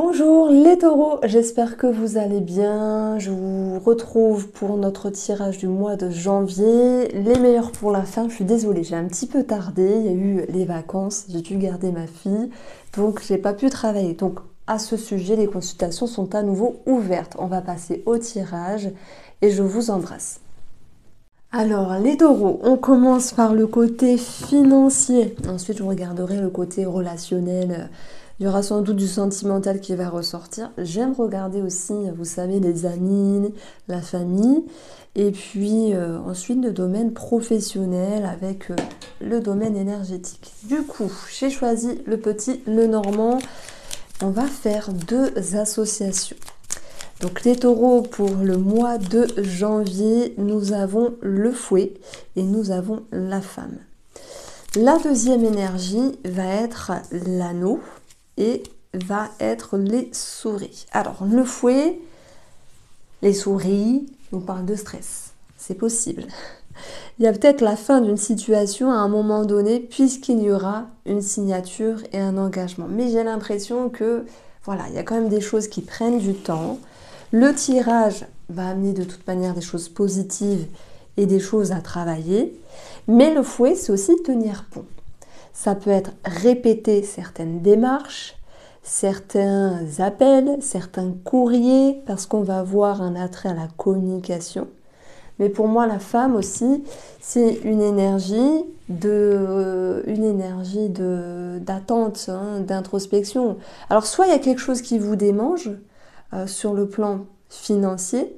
Bonjour les taureaux, j'espère que vous allez bien. Je vous retrouve pour notre tirage du mois de janvier. Les meilleurs pour la fin, je suis désolée, j'ai un petit peu tardé. Il y a eu les vacances, j'ai dû garder ma fille, donc j'ai pas pu travailler. Donc à ce sujet, les consultations sont à nouveau ouvertes. On va passer au tirage et je vous embrasse. Alors les taureaux, on commence par le côté financier. Ensuite, je regarderai le côté relationnel. Il y aura sans doute du sentimental qui va ressortir. J'aime regarder aussi, vous savez, les amis, la famille. Et puis ensuite, le domaine professionnel avec le domaine énergétique. Du coup, j'ai choisi le petit, le normand. On va faire deux associations. Donc les taureaux, pour le mois de janvier, nous avons le fouet et nous avons la femme. La deuxième énergie va être l'anneau et va être les souris. Alors le fouet, les souris, on parle de stress. C'est possible. Il y a peut-être la fin d'une situation à un moment donné puisqu'il y aura une signature et un engagement. Mais j'ai l'impression que voilà, il y a quand même des choses qui prennent du temps. Le tirage va amener de toute manière des choses positives et des choses à travailler. Mais le fouet, c'est aussi tenir bon. Ça peut être répéter certaines démarches, certains appels, certains courriers, parce qu'on va avoir un attrait à la communication. Mais pour moi, la femme aussi, c'est une énergie d'attente, d'introspection. Alors, soit il y a quelque chose qui vous démange sur le plan financier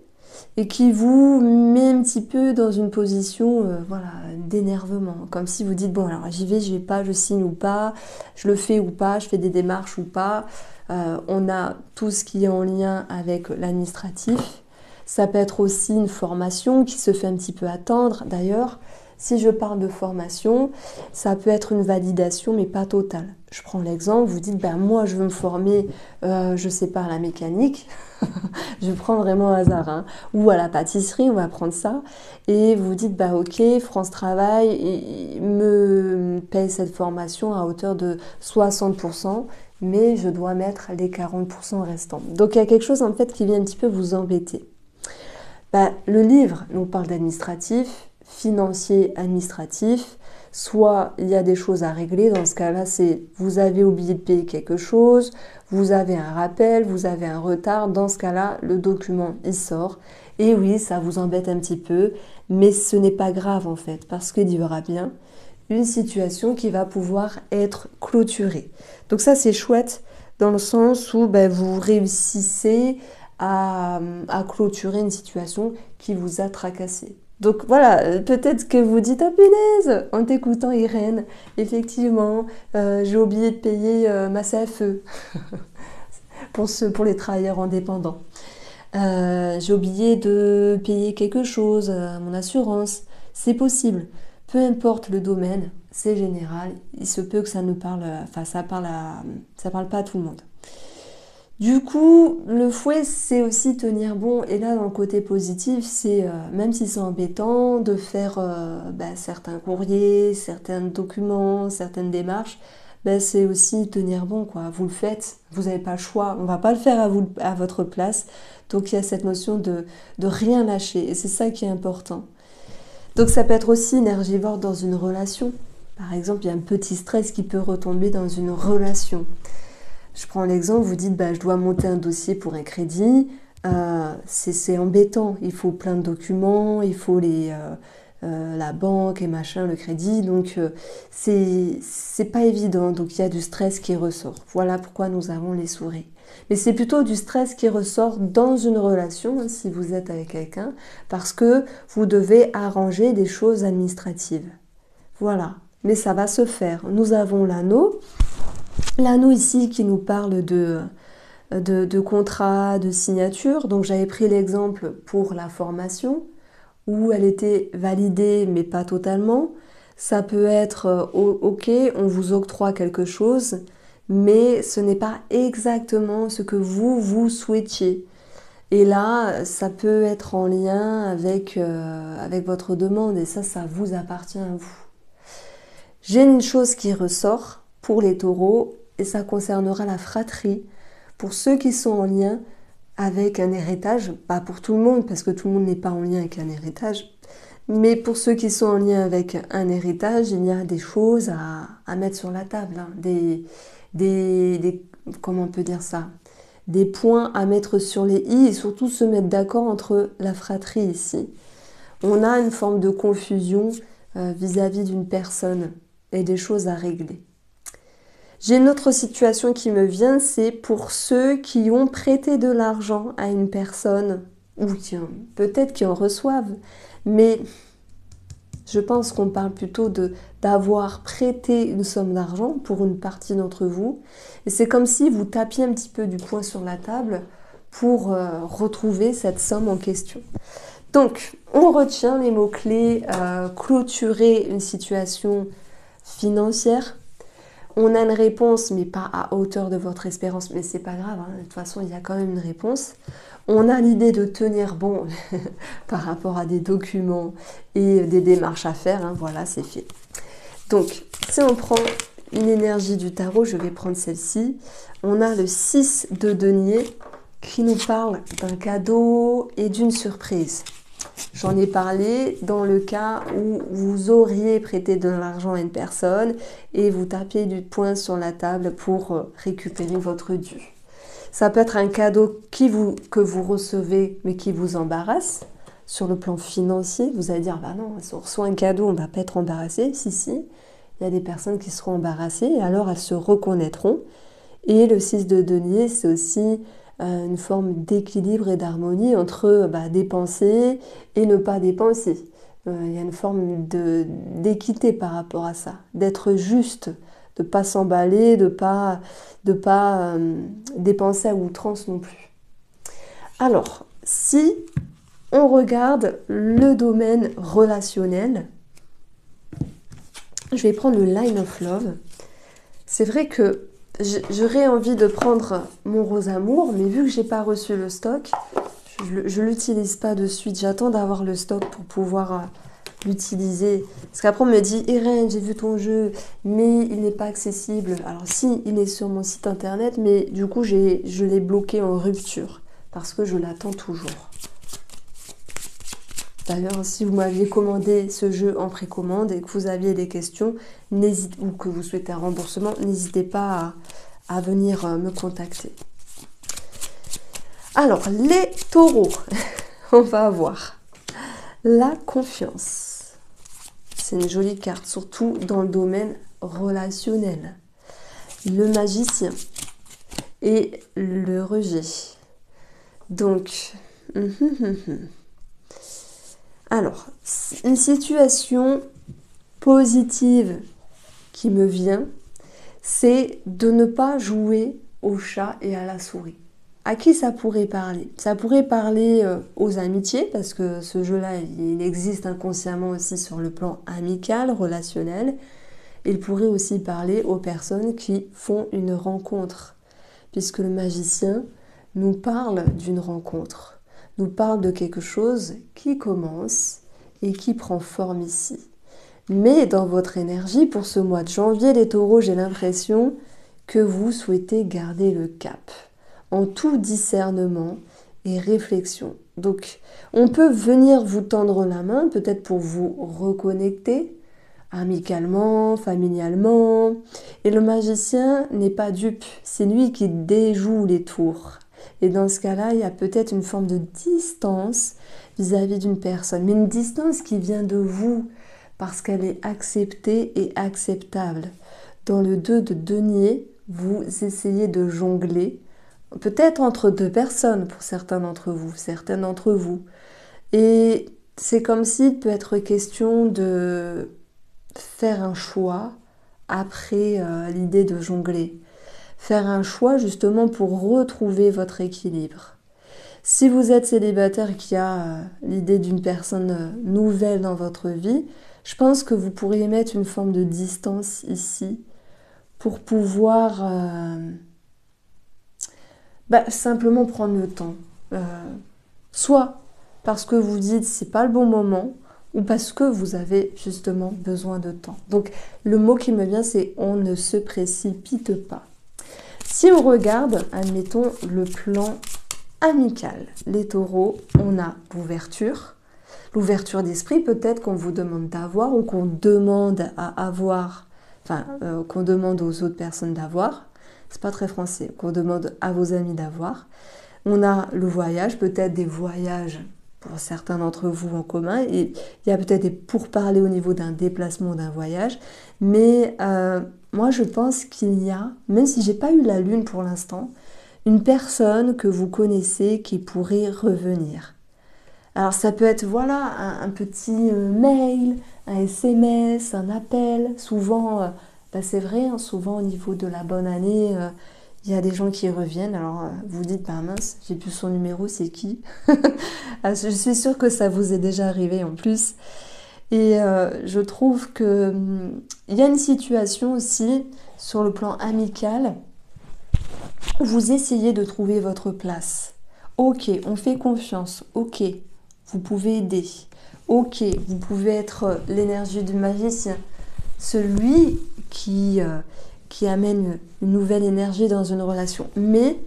et qui vous met un petit peu dans une position voilà, d'énervement. Comme si vous dites, bon, alors j'y vais pas, je signe ou pas, je le fais ou pas, je fais des démarches ou pas. On a tout ce qui est en lien avec l'administratif. Ça peut être aussi une formation qui se fait un petit peu attendre. D'ailleurs, si je parle de formation, ça peut être une validation, mais pas totale. Je prends l'exemple, vous dites, ben moi je veux me former, je sais pas, à la mécanique, je prends vraiment au hasard, hein, ou à la pâtisserie, on va prendre ça, et vous dites, bah ok, France Travail me paye cette formation à hauteur de 60%, mais je dois mettre les 40% restants. Donc il y a quelque chose en fait qui vient un petit peu vous embêter. Bah, le livre nous parle d'administratif, financier, administratif. Soit il y a des choses à régler, dans ce cas-là, c'est vous avez oublié de payer quelque chose, vous avez un rappel, vous avez un retard. Dans ce cas-là, le document, il sort. Et oui, ça vous embête un petit peu, mais ce n'est pas grave en fait, parce qu'il y aura bien une situation qui va pouvoir être clôturée. Donc ça, c'est chouette dans le sens où ben, vous réussissez à clôturer une situation qui vous a tracassé. Donc voilà, peut-être que vous dites « Ah punaise !» en t'écoutant Irène, effectivement, j'ai oublié de payer ma CFE pour les travailleurs indépendants. J'ai oublié de payer quelque chose, mon assurance. C'est possible. Peu importe le domaine, c'est général. Il se peut que ça ne parle, enfin ça parle pas à tout le monde. Du coup, le fouet, c'est aussi tenir bon. Et là, dans le côté positif, c'est, même si c'est embêtant, de faire certains courriers, certains documents, certaines démarches, c'est aussi tenir bon, quoi. Vous le faites, vous n'avez pas le choix. On ne va pas le faire à votre place. Donc, il y a cette notion de rien lâcher. Et c'est ça qui est important. Donc, ça peut être aussi énergivore dans une relation. Par exemple, il y a un petit stress qui peut retomber dans une relation. Je prends l'exemple, vous dites je dois monter un dossier pour un crédit, c'est embêtant, il faut plein de documents, il faut la banque et machin, le crédit, donc c'est pas évident, donc il y a du stress qui ressort. Voilà pourquoi nous avons les souris. Mais c'est plutôt du stress qui ressort dans une relation, hein, si vous êtes avec quelqu'un, parce que vous devez arranger des choses administratives. Voilà, mais ça va se faire. Nous avons l'anneau. L'anneau ici qui nous parle de contrat, de signature. Donc j'avais pris l'exemple pour la formation où elle était validée mais pas totalement. Ça peut être ok, on vous octroie quelque chose, mais ce n'est pas exactement ce que vous souhaitiez. Et là, ça peut être en lien avec votre demande et ça vous appartient à vous. J'ai une chose qui ressort pour les taureaux et ça concernera la fratrie Pour ceux qui sont en lien avec un héritage, pas pour tout le monde, parce que tout le monde n'est pas en lien avec un héritage, mais pour ceux qui sont en lien avec un héritage, il y a des choses à mettre sur la table, hein. Comment on peut dire ça? Des points à mettre sur les i et surtout se mettre d'accord entre la fratrie ici. On a une forme de confusion vis-à-vis d'une personne et des choses à régler. J'ai une autre situation qui me vient, c'est pour ceux qui ont prêté de l'argent à une personne, ou peut-être qui en reçoivent, mais je pense qu'on parle plutôt d'avoir prêté une somme d'argent pour une partie d'entre vous. Et c'est comme si vous tapiez un petit peu du poing sur la table pour retrouver cette somme en question. Donc, on retient les mots-clés, clôturer une situation financière. On a une réponse, mais pas à hauteur de votre espérance, mais c'est pas grave, hein. De toute façon, il y a quand même une réponse. On a l'idée de tenir bon par rapport à des documents et des démarches à faire, hein. Voilà, c'est fait. Donc, si on prend une énergie du tarot, je vais prendre celle-ci. On a le 6 de denier qui nous parle d'un cadeau et d'une surprise. J'en ai parlé dans le cas où vous auriez prêté de l'argent à une personne et vous tapez du poing sur la table pour récupérer votre dû. Ça peut être un cadeau que vous recevez mais qui vous embarrasse. Sur le plan financier, vous allez dire, bah non, si on reçoit un cadeau, on ne va pas être embarrassé. Si, il y a des personnes qui seront embarrassées et alors elles se reconnaîtront. Et le 6 de denier, c'est aussi une forme d'équilibre et d'harmonie entre dépenser et ne pas dépenser. Il y a une forme d'équité par rapport à ça, d'être juste, de ne pas s'emballer, de pas dépenser à outrance non plus. Alors, si on regarde le domaine relationnel, je vais prendre le Line of Love. C'est vrai que j'aurais envie de prendre mon rose amour, mais vu que j'ai pas reçu le stock, je l'utilise pas de suite. J'attends d'avoir le stock pour pouvoir l'utiliser. Parce qu'après on me dit, Irène, j'ai vu ton jeu, mais il n'est pas accessible. Alors si, il est sur mon site internet, mais du coup je l'ai bloqué en rupture parce que je l'attends toujours. D'ailleurs, si vous m'aviez commandé ce jeu en précommande et que vous aviez des questions, ou que vous souhaitez un remboursement, n'hésitez pas à venir me contacter. Alors, les taureaux, on va voir la confiance. C'est une jolie carte, surtout dans le domaine relationnel. Le magicien et le rejet. Donc, alors, une situation positive qui me vient, c'est de ne pas jouer au chat et à la souris. À qui ça pourrait parler? Ça pourrait parler aux amitiés, parce que ce jeu-là, il existe inconsciemment aussi sur le plan amical, relationnel. Il pourrait aussi parler aux personnes qui font une rencontre, puisque le magicien nous parle d'une rencontre. Nous parle de quelque chose qui commence et qui prend forme ici. Mais dans votre énergie, pour ce mois de janvier, les taureaux, j'ai l'impression que vous souhaitez garder le cap en tout discernement et réflexion. Donc, on peut venir vous tendre la main, peut-être pour vous reconnecter, amicalement, familialement. Et le magicien n'est pas dupe, c'est lui qui déjoue les tours. Et dans ce cas-là, il y a peut-être une forme de distance vis-à-vis d'une personne, mais une distance qui vient de vous, parce qu'elle est acceptée et acceptable. Dans le 2 de denier, vous essayez de jongler, peut-être entre deux personnes pour certains d'entre vous, certaines d'entre vous. Et c'est comme s'il peut être question de faire un choix après l'idée de jongler. Faire un choix justement pour retrouver votre équilibre. Si vous êtes célibataire qui a l'idée d'une personne nouvelle dans votre vie, je pense que vous pourriez mettre une forme de distance ici pour pouvoir simplement prendre le temps. Soit parce que vous dites c'est pas le bon moment, ou parce que vous avez justement besoin de temps. Donc le mot qui me vient, c'est on ne se précipite pas. Si on regarde, admettons, le plan amical, les taureaux, on a l'ouverture. L'ouverture d'esprit, peut-être qu'on vous demande d'avoir ou qu'on demande à avoir, enfin, qu'on demande aux autres personnes d'avoir. C'est pas très français, qu'on demande à vos amis d'avoir. On a le voyage, peut-être des voyages pour certains d'entre vous en commun. Et il y a peut-être des pourparlers au niveau d'un déplacement ou d'un voyage. Mais moi, je pense qu'il y a, même si j'ai pas eu la lune pour l'instant, une personne que vous connaissez qui pourrait revenir. Alors ça peut être voilà un petit mail, un SMS, un appel. Souvent, c'est vrai, hein, souvent au niveau de la bonne année, il y a des gens qui reviennent. Alors vous dites, bah mince, j'ai plus son numéro, c'est qui? Je suis sûre que ça vous est déjà arrivé en plus. Et je trouve que il y a une situation aussi sur le plan amical où vous essayez de trouver votre place. Ok, on fait confiance. Ok, vous pouvez aider. Ok, vous pouvez être l'énergie du magicien. Celui qui amène une nouvelle énergie dans une relation. Mais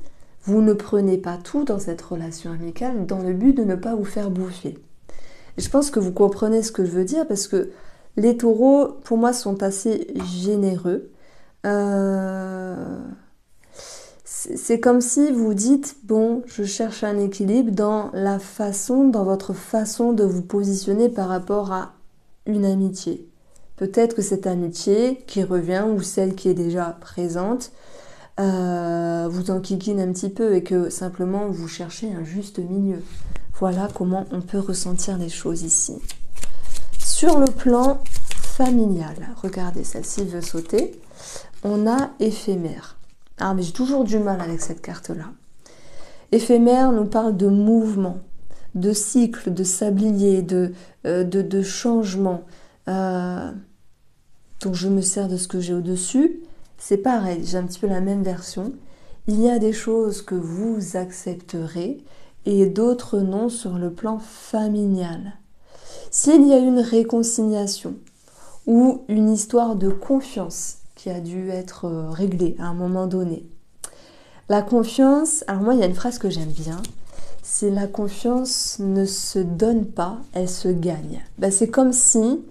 vous ne prenez pas tout dans cette relation amicale dans le but de ne pas vous faire bouffer. Et je pense que vous comprenez ce que je veux dire parce que les taureaux, pour moi, sont assez généreux. C'est comme si vous dites, bon, je cherche un équilibre dans votre façon de vous positionner par rapport à une amitié. Peut-être que cette amitié qui revient ou celle qui est déjà présente vous enquiquine un petit peu et que simplement vous cherchez un juste milieu. Voilà comment on peut ressentir les choses ici. Sur le plan familial, regardez, celle-ci veut sauter. On a éphémère. Ah, mais j'ai toujours du mal avec cette carte-là. Éphémère nous parle de mouvement, de cycle, de sablier, de changement. Donc je me sers de ce que j'ai au-dessus. C'est pareil, j'ai un petit peu la même version. Il y a des choses que vous accepterez et d'autres non sur le plan familial. S'il y a une réconciliation ou une histoire de confiance qui a dû être réglée à un moment donné. La confiance, alors moi il y a une phrase que j'aime bien, c'est la confiance ne se donne pas, elle se gagne. C'est comme si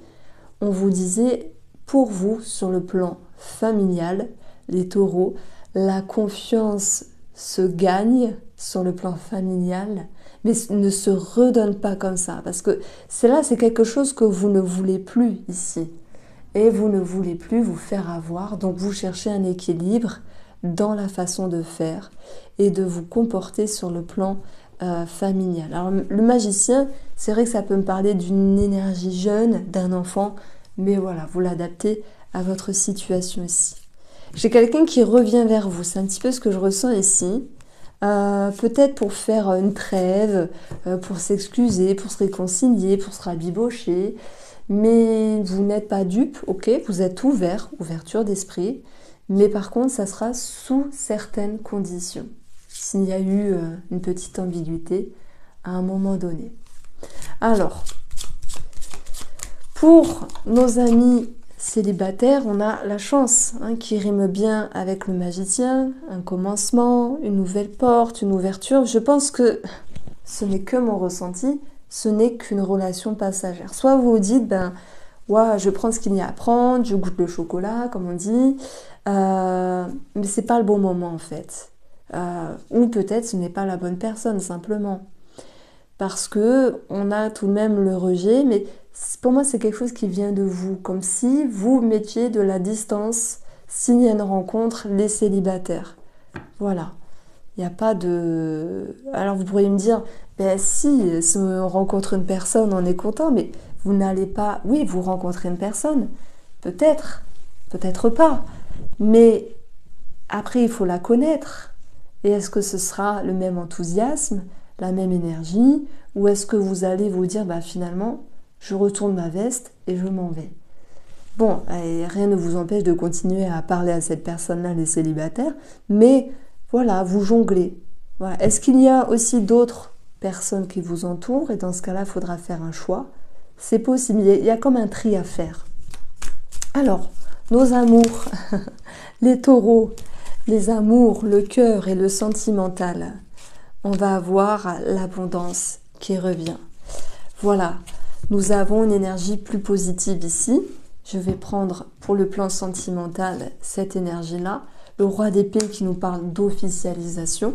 on vous disait, pour vous, sur le plan familial, les taureaux, la confiance se gagne sur le plan familial, mais ne se redonne pas comme ça, parce que c'est quelque chose que vous ne voulez plus ici. Et vous ne voulez plus vous faire avoir, donc vous cherchez un équilibre dans la façon de faire et de vous comporter sur le plan familial. Alors le magicien, c'est vrai que ça peut me parler d'une énergie jeune, d'un enfant, mais voilà, vous l'adaptez à votre situation ici. J'ai quelqu'un qui revient vers vous, c'est un petit peu ce que je ressens ici. Peut-être pour faire une trêve, pour s'excuser, pour se réconcilier, pour se rabibocher. Mais vous n'êtes pas dupe, ok, vous êtes ouvert, ouverture d'esprit, mais par contre, ça sera sous certaines conditions. S'il y a eu une petite ambiguïté à un moment donné. Alors, pour nos amis célibataires, on a la chance qui rime bien avec le magicien, un commencement, une nouvelle porte, une ouverture. Je pense que ce n'est que mon ressenti. Ce n'est qu'une relation passagère. Soit vous vous dites, ouais, je prends ce qu'il y a à prendre, je goûte le chocolat, comme on dit, mais c'est pas le bon moment en fait. Ou peut-être ce n'est pas la bonne personne simplement. Parce que on a tout de même le rejet, mais pour moi c'est quelque chose qui vient de vous, comme si vous mettiez de la distance s'il y a une rencontre, les célibataires. Voilà. Il n'y a pas de... Alors vous pourriez me dire, si on rencontre une personne, on est content, mais vous n'allez pas... Oui, vous rencontrez une personne, peut-être, peut-être pas, mais après il faut la connaître. Et est-ce que ce sera le même enthousiasme, la même énergie, ou est-ce que vous allez vous dire, finalement, je retourne ma veste et je m'en vais. Bon, rien ne vous empêche de continuer à parler à cette personne-là, les célibataires, mais... Voilà, vous jonglez. Voilà. Est-ce qu'il y a aussi d'autres personnes qui vous entourent? Et dans ce cas-là, il faudra faire un choix. C'est possible, il y a comme un tri à faire. Alors, nos amours, les taureaux, les amours, le cœur et le sentimental, on va avoir l'abondance qui revient. Voilà, nous avons une énergie plus positive ici. Je vais prendre pour le plan sentimental cette énergie-là. Le roi d'épée qui nous parle d'officialisation,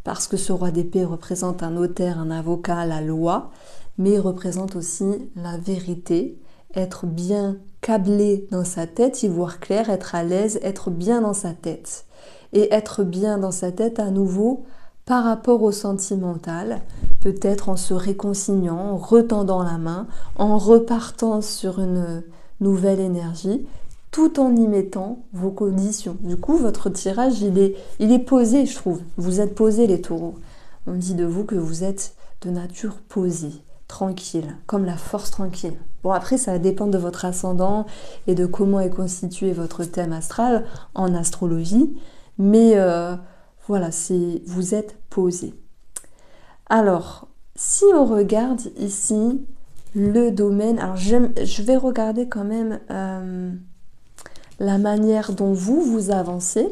parce que ce roi d'épée représente un notaire, un avocat, la loi, mais il représente aussi la vérité, être bien câblé dans sa tête, y voir clair, être à l'aise, être bien dans sa tête. Et être bien dans sa tête à nouveau par rapport au sentimental, peut-être en se réconciliant, en retendant la main, en repartant sur une nouvelle énergie, tout en y mettant vos conditions. Du coup, votre tirage, il est posé, je trouve. Vous êtes posés, les taureaux. On dit de vous que vous êtes de nature posée, tranquille, comme la force tranquille. Bon, après, ça dépend de votre ascendant et de comment est constitué votre thème astral en astrologie. Mais voilà, vous êtes posé. Alors, si on regarde ici le domaine... Alors, je vais regarder quand même la manière dont vous avancez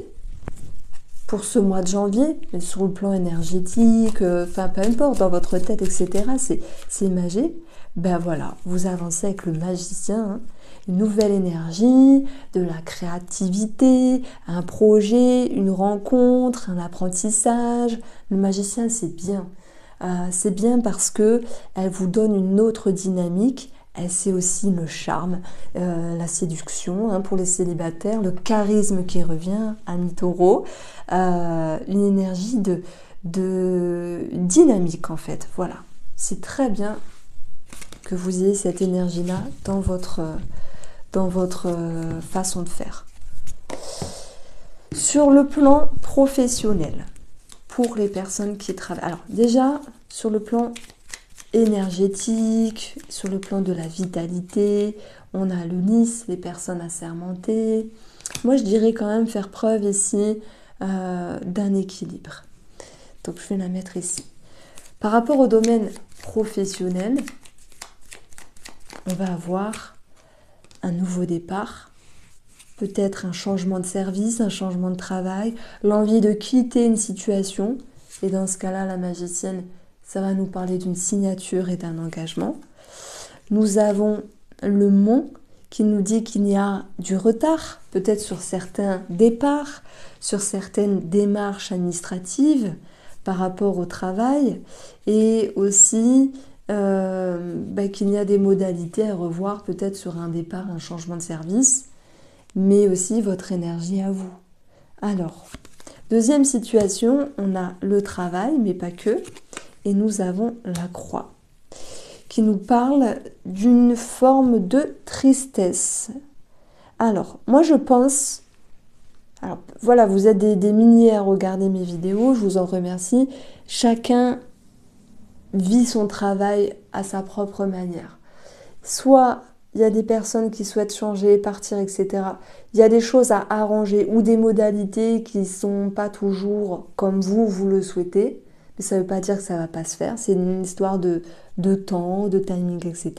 pour ce mois de janvier, sur le plan énergétique, enfin peu importe, dans votre tête, etc. C'est imagé. Ben voilà, vous avancez avec le magicien, hein, une nouvelle énergie, de la créativité, un projet, une rencontre, un apprentissage. Le magicien, c'est bien. C'est bien parce que elle vous donne une autre dynamique. C'est aussi le charme, la séduction, hein, pour les célibataires, le charisme qui revient, ami taureau, une énergie de dynamique en fait. Voilà, c'est très bien que vous ayez cette énergie-là dans votre façon de faire. Sur le plan professionnel, pour les personnes qui travaillent. Alors déjà, sur le plan énergétique, sur le plan de la vitalité, on a le Nice, les personnes assermentées. Moi, je dirais quand même faire preuve ici d'un équilibre. Donc, je vais la mettre ici. Par rapport au domaine professionnel, on va avoir un nouveau départ, peut-être un changement de service, un changement de travail, l'envie de quitter une situation. Et dans ce cas-là, la magicienne, ça va nous parler d'une signature et d'un engagement. Nous avons le mont qui nous dit qu'il y a du retard, peut-être sur certains départs, sur certaines démarches administratives par rapport au travail, et aussi qu'il y a des modalités à revoir, peut-être sur un départ, un changement de service, mais aussi votre énergie à vous. Alors, deuxième situation, on a le travail, mais pas que. Et nous avons la croix qui nous parle d'une forme de tristesse. Alors, moi je pense... Alors, voilà, vous êtes des milliers à regarder mes vidéos, je vous en remercie. Chacun vit son travail à sa propre manière. Soit il y a des personnes qui souhaitent changer, partir, etc. Il y a des choses à arranger ou des modalités qui ne sont pas toujours comme vous le souhaitez. Mais ça ne veut pas dire que ça ne va pas se faire. C'est une histoire de temps, de timing, etc.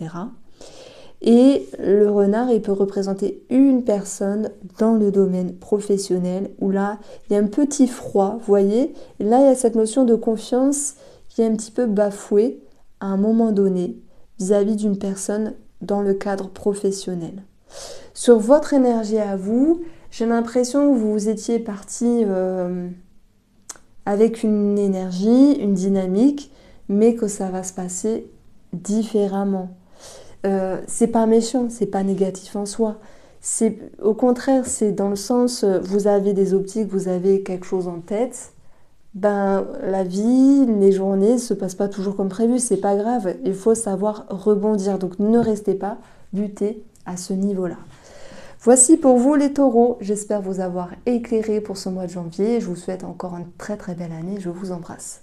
Et le renard, il peut représenter une personne dans le domaine professionnel où là, il y a un petit froid, vous voyez. Et là, il y a cette notion de confiance qui est un petit peu bafouée à un moment donné vis-à-vis d'une personne dans le cadre professionnel. Sur votre énergie à vous, j'ai l'impression que vous étiez parti... avec une énergie, une dynamique, mais que ça va se passer différemment. C'est pas méchant, c'est pas négatif en soi. Au contraire, c'est dans le sens, vous avez des optiques, vous avez quelque chose en tête, ben la vie, les journées ne se passent pas toujours comme prévu, c'est pas grave, il faut savoir rebondir. Donc ne restez pas butés à ce niveau-là. Voici pour vous les taureaux, j'espère vous avoir éclairé pour ce mois de janvier. Je vous souhaite encore une très très belle année, je vous embrasse.